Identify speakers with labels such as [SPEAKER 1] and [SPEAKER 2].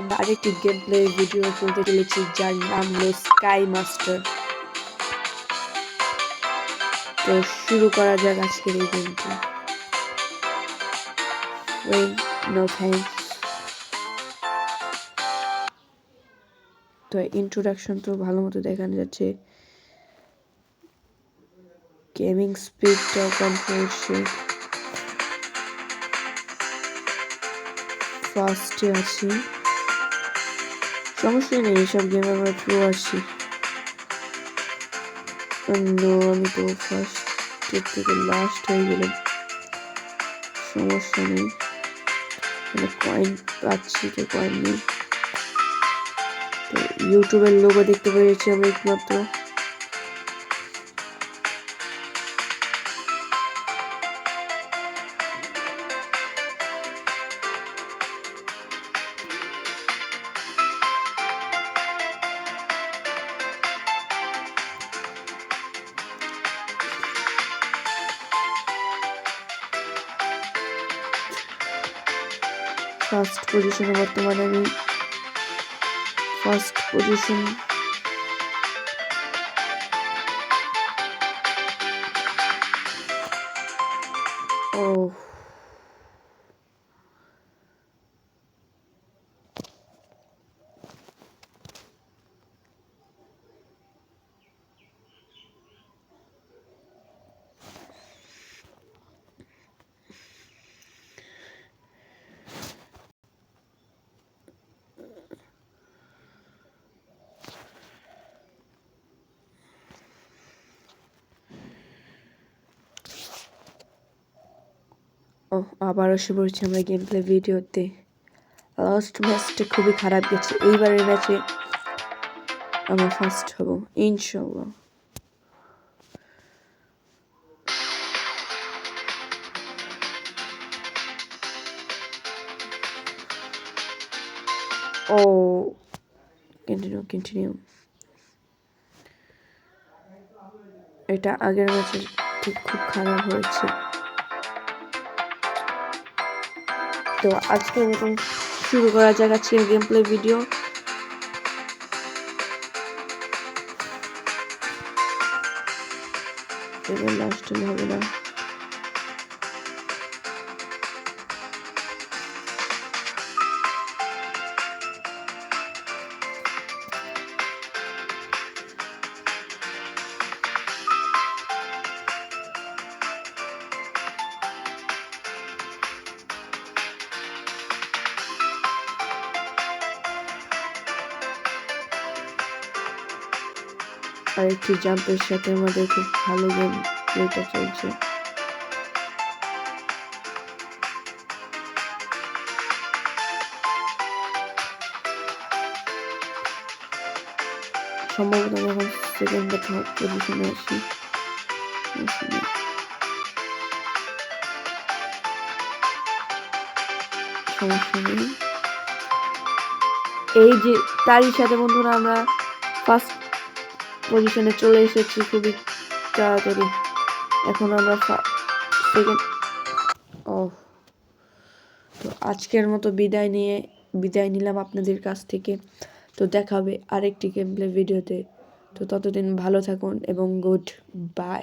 [SPEAKER 1] আমরা আরেকটি game play video করতে চলেছি যার নাম হলো স্কাই মাস্টার। তো শুরু করা যাক আজকের এই গেমটি। No thanks. তো ইন্ট্রোডাকশন তো ভালো মতো দেখানো যাচ্ছে। গেমিং স্পিডটাও কম করছে। ফার্স্টে আছি, সমস্যা নেই, এসব গেম আমরা প্রো আছি। আমি তো ফার্স্টের থেকে লাস্ট হয়ে গেলাম, সমস্যা নেই। কয়েন পাচ্ছি তো কয়েন নেই। তো ইউটিউবের লোগো দেখতে পেয়েছি আমরা একমাত্র। ফার্স্ট পজিশনে বর্তমানে আমি ফার্স্ট পজিশন। ও আবার এসে পড়ছি আমরা গেম প্লে ভিডিওতে। লাস্ট ম্যাচটা খুবই খারাপ গেছে, এইবারের ম্যাচে আমরা ফার্স্ট হব ইনশাল্লাহ। ও কন্টিনিউ। এটা আগের ম্যাচে ঠিক খুব খারাপ হয়েছে। তো আজকের মতন শুরু করা যাক আজকের গেম প্লে ভিডিও। এবার লাস্ট হবে না। আর একটি জাম্পের সাথে আমাদের খুব ভালো গেম প্লেটা চলছে। সম্ভবত আমি এখন সেকেন্ড বা থার্ড পজিশনে আছি। সমস্যা নেই। এই যে তারই সাথে বন্ধুরা আমরা ফার্স্ট পজিশনে চলে এসেছি খুবই তাড়াতাড়ি। এখন আমরা সেকেন্ড। তো আজকের মতো বিদায় নিলাম আপনাদের কাছ থেকে। তো দেখা হবে আরেকটি গেম প্লে ভিডিওতে। তো ততদিন ভালো থাকুন এবং গুড বাই।